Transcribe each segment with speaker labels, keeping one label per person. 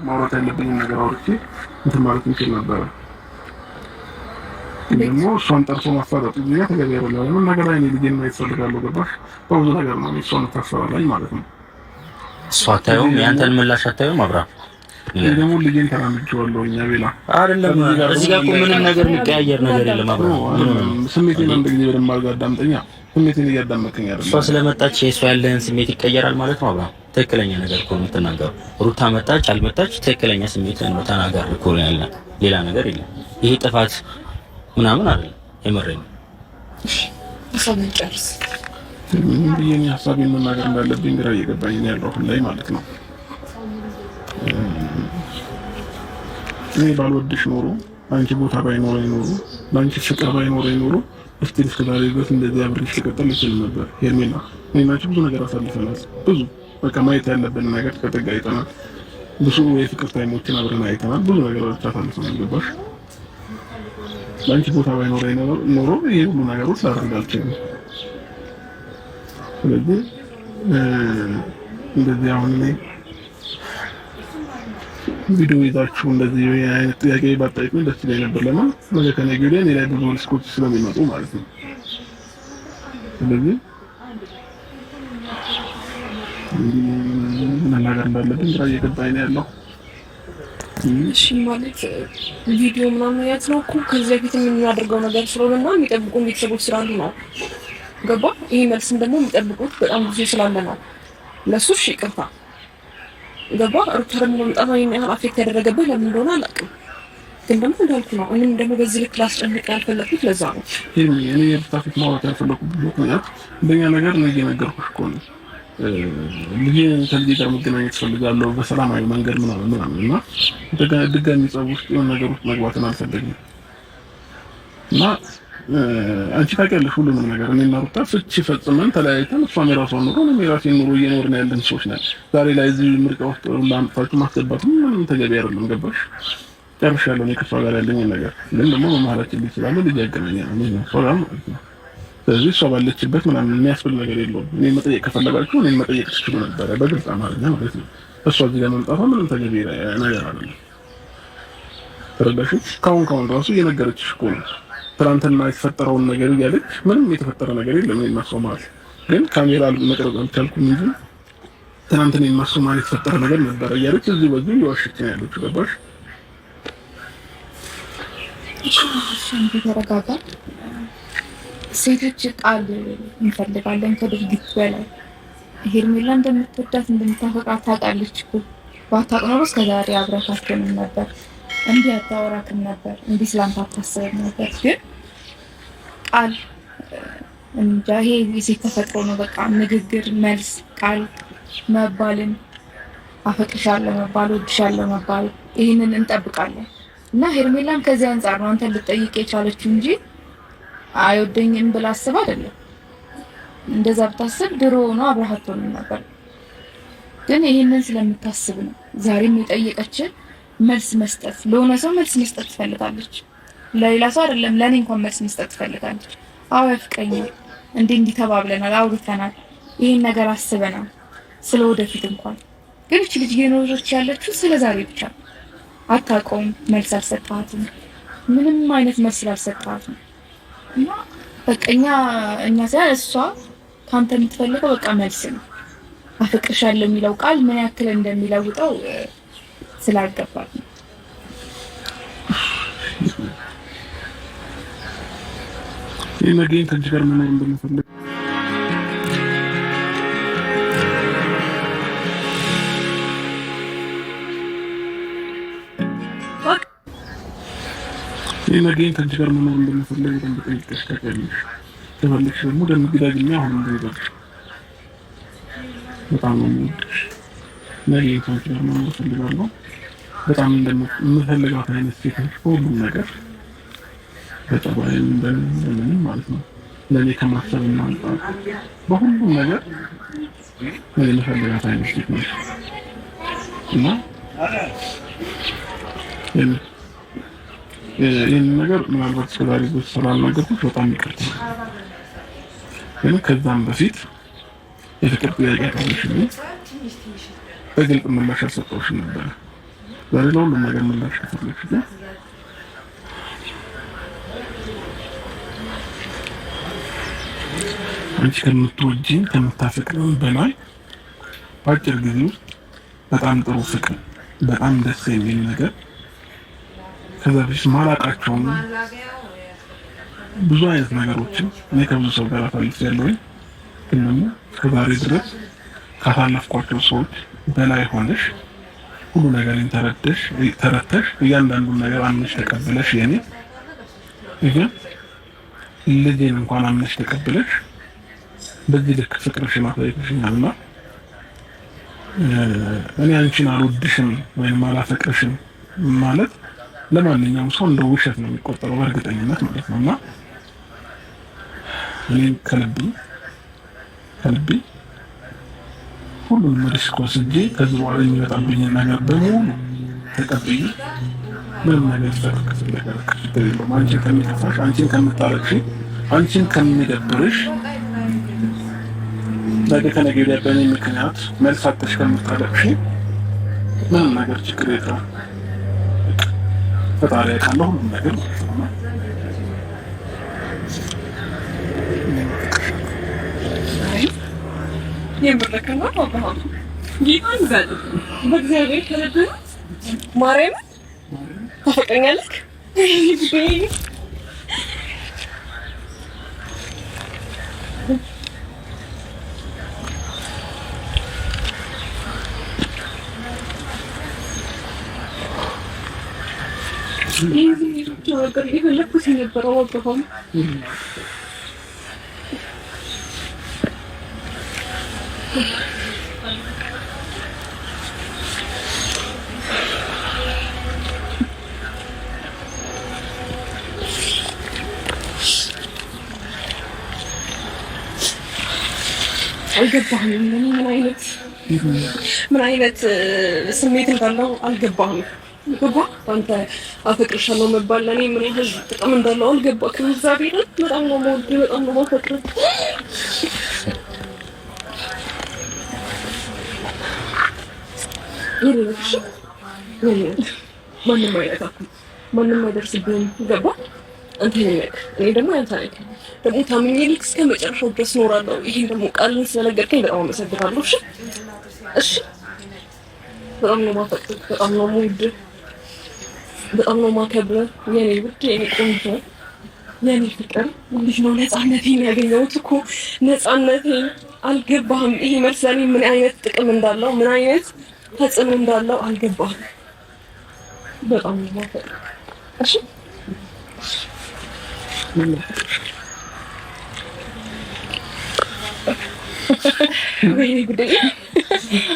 Speaker 1: ማውራት ያለብኝን ነገር አውርቼ እንትን ማለት እንችል ነበረ። ደግሞ እሷን ጠርቶ ማፋጠጥ ጊዜ ተገቢ አይደለም። ምን ነገር ላይ ልጄን ማየት እፈልጋለሁ። ገባሽ? በብዙ ነገር ነው እሷን ታስባለኝ ማለት ነው።
Speaker 2: እሷ አታየውም፣ ያንተን ምላሽ አታየውም። አብርሃም
Speaker 1: ደግሞ ልጄን ተራምጄዋለሁ። እኛ ቤላ
Speaker 2: አይደለም እዚህ ጋር እኮ ምንም ነገር የሚቀያየር ነገር የለም። አብርሃም
Speaker 1: ስሜቴን አንድ ጊዜ በደንብ አድርገህ አዳምጠኛ። ስሜቴን እያዳመጥከኝ አይደለም።
Speaker 2: እሷ ስለመጣች የእሷ ያለህን ስሜት ይቀየራል ማለት ነው። አብርሃም ትክክለኛ ነገር እኮ ነው የምትናገረው። ሩታ መጣች አልመጣች ትክክለኛ ስሜት ነው ተናገር እኮ ነው ያለ፣ ሌላ ነገር የለም። ይሄ ጥፋት ምናምን አይደለም። የመረኝ
Speaker 3: እሺ ሰውን ጨርስ
Speaker 1: ይሄን ሀሳቤን መናገር እንዳለብኝ ግራ እየገባኝ ነው ያለው ላይ ማለት ነው። እኔ ባልወድሽ ኖሮ አንቺ ቦታ ባይኖረኝ ኖሮ ለአንቺ ፍቅር ባይኖረኝ ኖሮ እስቲ እስከዛሬ ድረስ እንደዚህ አብሬሽ ልቀጥል እችል ነበር። ሄርሜላ እኔና አንቺ ብዙ ነገር አሳልፈናል። ብዙ በቃ ማየት ያለብን ነገር ከጥግ አይተናል። ብዙ የፍቅር ታይሞችን አብረን አይተናል። ብዙ ነገሮች አሳልፈናል። ገባሽ? ለአንቺ ቦታ ባይኖረኝ ኖሮ ይሄ ሁሉ ነገሮች ላደርግ አልችልም። ስለዚህ እንደዚህ አሁን ላይ ቪዲዮ ይዛችሁ እንደዚህ አይነት ጥያቄ ባጠይቁኝ ደስ ይለኝ ነበር። ለምን ነገ ከነገ ወዲያ እኔ ላይ ብዙ ሪስኮች ስለሚመጡ ማለት ነው። ስለዚህ መናገር እንዳለብኝ ግራ እየገባኝ ነው ያለው።
Speaker 3: እሺ ማለት ቪዲዮ ምናምን ያት ነው እኮ ከዚህ በፊት የምናደርገው ነገር ስለሆነና የሚጠብቁ ቤተሰቦች ስላሉ ነው። ገባ? ይሄ መልስም ደግሞ የሚጠብቁት በጣም ብዙ ስላለ ነው። ለሱ እሺ ይቅርታ ገባ? ሩታ ደግሞ መምጣቷ ይሄን ያህል አፌክት ያደረገብህ ለምን እንደሆነ አላውቅም፣ ግን ደግሞ እንዳልኩ ነው። እኔም ደግሞ በዚህ ልክ ላስጨንቅ ያልፈለኩት ለዛ ነው።
Speaker 1: እኔ የሩታ ፊት ማውራት ያልፈለኩት ምክንያት እንደኛ ነገር ነው እየነገርኩሽ እኮ ነው። ልጄ ከልጄ ጋር መገናኘት ፈልጋለሁ በሰላማዊ መንገድ ምናምን እና ድጋሚ ጸብ ውስጥ የሆነ ነገር ውስጥ መግባትን አልፈልግም እና አንቺ ታውቂያለሽ ሁሉንም ነገር። እኔና ሩታ ፍቺ ፈጽመን ተለያይተን እሷም የራሷን ኑሮ እኔም የራሴን ኑሮ እየኖርን ያለን ሰዎች ነን። ዛሬ ላይ እዚህ ምርጫ ውስጥ ላምጣችሁ ማስገባት ምንም ተገቢ አይደለም። ገባሽ? ጨርሻለሁ እኔ ከእሷ ጋር ያለኝን ነገር። ግን ደግሞ በመሀላችን ልጅ ስላለ ልጅ ያገናኛል ነው ሰው ማለት ነው። ስለዚህ እሷ ባለችበት ምናምን የሚያስብል ነገር የለውም። እኔ መጠየቅ ከፈለጋችሁ እኔን መጠየቅ ትችሉ ነበረ፣ በግልጽ አማርኛ ማለት ነው። እሷ እዚህ ጋር መምጣቷ ምንም ተገቢ ነገር አይደለም። ተረዳሽ? ካሁን ራሱ እየነገረችሽ እኮ ነው ትናንትና የተፈጠረውን ነገር እያለች ምንም የተፈጠረ ነገር የለም። እኔና እሷ ማለት ግን ካሜራ መቅረጽ አልቻልኩም እንጂ ትናንትና እኔና እሷ ማለት የተፈጠረ ነገር ነበረ እያለች እዚህ በዚህ እየዋሸች ነው ያለችው። ገባሽ?
Speaker 4: ተረጋጋ። ሴቶች ቃል እንፈልጋለን ከድርጊት በላይ። ሄርሜላ እንደምትወዳት እንደምታፈቅራት ታውቃለች እኮ። ባታውቅ ኖሮ እስከዛሬ አብረታችንም ነበር፣ እንዲህ አታወራትም ነበር፣ እንዲህ ስላንተ አታስብም ነበር። ግን ቃል እንጃ፣ ይሄ የሴት ተፈጥሮ ነው። በቃ ንግግር፣ መልስ፣ ቃል መባልን፣ አፈቅርሻለሁ መባል፣ ወድሻለሁ መባል፣ ይህንን እንጠብቃለን እና ሄርሜላም ከዚህ አንጻር ነው አንተን ልጠይቅ የቻለችው እንጂ አይወደኝም ብላ አስብ አይደለም። እንደዛ ብታስብ ድሮ ነው አብረሃት ነበር። ግን ይሄንን ስለምታስብ ነው ዛሬም የጠየቀችን መልስ መስጠት። ለሆነ ሰው መልስ መስጠት ትፈልጋለች፣ ለሌላ ሰው አይደለም። ለኔ እንኳን መልስ መስጠት ትፈልጋለች። አዎ ያፍቀኛል፣ እንዲህ ተባብለናል፣ አውርተናል፣ ይሄን ነገር አስበናል፣ ስለወደፊት እንኳን። ግን እቺ ልጅ እየኖረች ያለችው ስለዛሬ ብቻ አታውቀውም። መልስ አልሰጣትም፣ ምንም አይነት መልስ አልሰጣትም። እና በቃ እኛ ሳይሆን እሷ ካንተ የምትፈልገው በቃ መልስ ነው። አፈቅርሻለሁ የሚለው ቃል ምን ያክል እንደሚለውጠው ስላልገባት ነው።
Speaker 1: ይሄ ነገን ከአንቺ ጋር መኖር እንደምፈልግ ነገን ከአንቺ ጋር መኖር እንደምፈልግ በደንብ ጠይቀሽ ታውቂያለሽ። ከፈለግሽ ደግሞ ደምግዳግኛ አሁን እንደይበልሽ በጣም ነው የምወድሽ። ነገን ከአንቺ ጋር መኖር እፈልጋለሁ። በጣም እንደምፈልጋት አይነት ሴት ነሽ በሁሉም ነገር፣ በጸባይም በምንም ማለት ነው። ለእኔ ከማሰብና አንጻር በሁሉም ነገር የምፈልጋት አይነት ሴት ነሽ እና ይህን ነገር ምናልባት እስከዛሬ ስላልነገርኩሽ በጣም ይቅርታ። ግን ከዛም በፊት የፍቅር ጥያቄ አቅርበሽልኝ በግልጽ ምላሽ አልሰጠሁሽም ነበረ። ዛሬ ለሁሉም ነገር ምላሽ ከፈለግሽ ግን አንቺ ከምትወጂኝ ከምታፈቅረው በላይ በአጭር ጊዜ ውስጥ በጣም ጥሩ ፍቅር፣ በጣም ደስ የሚል ነገር ከዛ በፊት ማላውቃቸውን ብዙ አይነት ነገሮችን እኔ ከብዙ ሰው ጋር አሳልፌያለሁኝ። ግን ደግሞ ከዛሬ ድረስ ካሳለፍኳቸው ሰዎች በላይ ሆነሽ ሁሉ ነገርን ተረድተሽ እያንዳንዱን ነገር አምነሽ ተቀብለሽ የኔ ግን ልጄን እንኳን አምነሽ ተቀብለሽ በዚህ ልክ ፍቅርሽን አሳይተሽኛልና እኔ አንቺን አልወድሽም ወይም አላፈቅርሽም ማለት ለማንኛውም ሰው እንደ ውሸት ነው የሚቆጠረው በእርግጠኝነት ማለት ነውና እኔ ከልቤ ሁሉንም ሪስክ ወስጄ ከዚህ በኋላ የሚመጣብኝን ነገር በሙሉ ተቀብዬ ምንም ነገር ስለከፈለገ አንቺን ከሚከፋሽ፣ አንቺን ከምታረቅሽ፣ አንቺን ከሚደብርሽ ነገ ከነገ ወዲያ በእኔ ምክንያት መልስ አጥተሽ ከምታለቅሽ ምንም ነገር ችግር የለውም። ፈጣሪ ያውቃል ሁሉም ነገር ማለት ነው።
Speaker 3: የምረከና አባሃም ጌታን ዘል በእግዚአብሔር ተረድተህ ማርያም ታፈቅረኛለህ? የፈለኩት የነበረው አባሃም አልገባህም። ምን አይነት ስሜት እንዳለው አልገባህም። ገባህ? አንተ አፈቅርሻለሁ መባል ለእኔ ምን ያህል ጥቅም እንዳለው አልገባህም። እግዚአብሔርን በጣም ነው የምወድህ፣ በጣም ነው የማፈቅርህ። ማንም አይነካም፣ ማንም አይደርስብህም። ገባህ? አንተ ነህ፣ እኔ ደግሞ ያንተ ነኝ። ደግሞ ታምኜ ልክ እስከ መጨረሻው ድረስ እኖራለሁ። ይሄን ደግሞ ቃልን ስለነገርከኝ በጣም አመሰግናለሁ። እሺ፣ በጣም ነው የማፈቅርህ፣ በጣም ነው የምወድህ፣ በጣም ነው የማከብርህ። የኔ ውድ፣ የኔ ቆንጆ፣ የኔ ፍቅር ልጅ ነው። ነፃነቴን ያገኘሁት እኮ ነፃነቴን። አልገባህም? ይሄ መልስ ለእኔ ምን አይነት ጥቅም እንዳለው፣ ምን አይነት ተጽዕኖ እንዳለው አልገባህም። በጣም ነው የማፈቅርህ። እሺ ወይኔ ጉዴ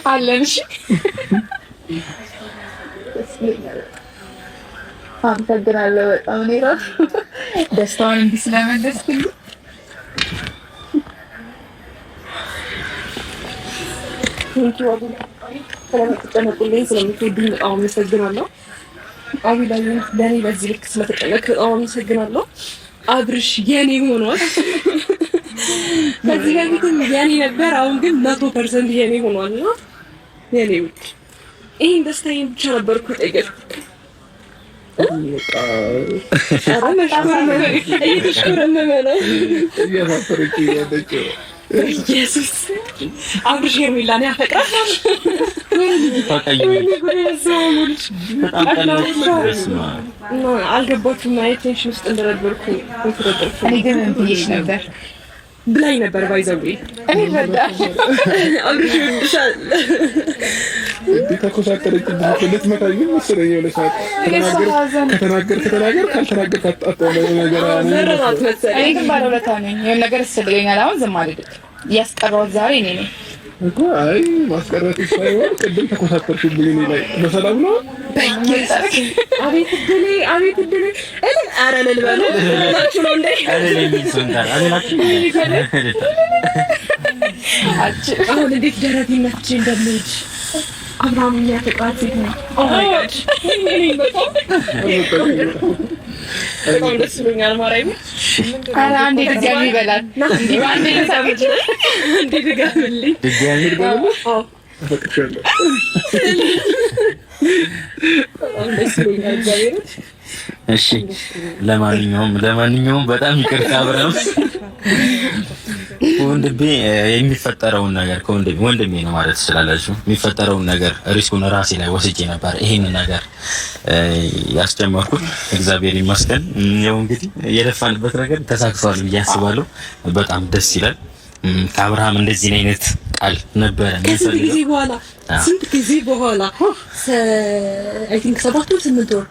Speaker 3: አለን። እሺ አመሰግናለሁ በጣም እኔ እራሱ ደስታውን እንዲህ ስለመለስክልኝ ስለምትጨነቁልኝ ስለምትወዱኝ በጣም አመሰግናለሁ። አቢላዬ ለእኔ በዚህ ልክ ስለተጨነቅ በጣም አመሰግናለሁ። አብርሽ የኔ ሆኗል። ከዚህ በፊትም የኔ ነበር፣ አሁን ግን 100% የኔ ሆኗል። እና የኔ ውድ ይሄን ደስታዬን ብቻ ነበርኩ ጠየቅኩት። ኢየሱስ አብርሽ ሄርሜላን ያፈቅራል። አልገባችሁም? ማየት ቴንሽን ውስጥ እንደነበርኩ እኔ ግን ብዬሽ ነበር ብላኝ ነበር። ባይዘው እኔ ፈዳሽ አብርሽ ይሻል
Speaker 1: ተኮሳተረች ልትመታኝ መሰለኝ። የሆነ ሰዓት ከተናገር ካልተናገር ካጣጣለው ነገር
Speaker 4: እኔ ግን ባለውለታ ነኝ። የሆነ ነገር ያስፈልገኛል። አሁን ዝም አልልም። ያስቀረውት ዛሬ እኔ ነኝ
Speaker 1: እኮ። አይ ማስቀረት ሳይሆን ቅድም ተኮሳተርሽብኝ እኔ ላይ በሰላም ነው። አቤት እድሌ፣ አቤት እድሌ። ኧረ ልበል ናችሁ ነው እንዴ? አሁን እንዴት ደረቴን ነፍቼ እንደምሄድ አብርሃም የሚያፈቅራት ሴት ነው። በጣም ደስ ብሎኛል። ማርያም አንዴ ድጋሚ ይበላል። አንዴ ድጋሚልኝ
Speaker 2: እሺ ለማንኛውም በጣም ይቅርታ አብረን ወንድሜ የሚፈጠረውን ነገር ወንድሜ ነው ማለት ትችላላችሁ። የሚፈጠረውን ነገር ሪስኩን ራሴ ላይ ወስጄ ነበር ይሄንን ነገር ያስጀመርኩት። እግዚአብሔር ይመስገን። ያው እንግዲህ የለፋንበት ነገር ተሳክቷል ብዬ አስባለሁ። በጣም ደስ ይላል። ከአብርሃም እንደዚህ አይነት ቃል ነበረ
Speaker 3: ስንት ጊዜ በኋላ አይ ቲንክ 7 ወር 8 ወር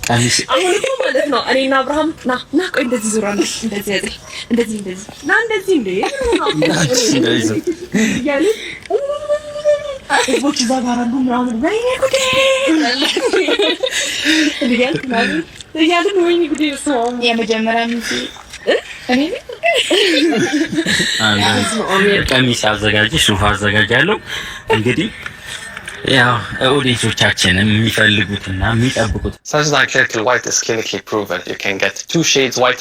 Speaker 3: ቀሚስ አሁን እኮ ማለት ነው እኔና አብርሃም ና ቆይ እንደዚህ ዙራ እንደዚህ ያዘ እንደዚህ ና እንደዚህ ያለ ቦች ባባራሉ ምናምን ወይኔ ጉዴ ወይኔ ጉዴ ሰው የመጀመሪያ
Speaker 2: ቀሚስ አዘጋጅሽ ሱፍ አዘጋጃለሁ። እንግዲህ ያው ኦዲየንሶቻችንን የሚፈልጉትና የሚጠብቁት
Speaker 5: Such that white is clinically proven. You can get 2 shades whiter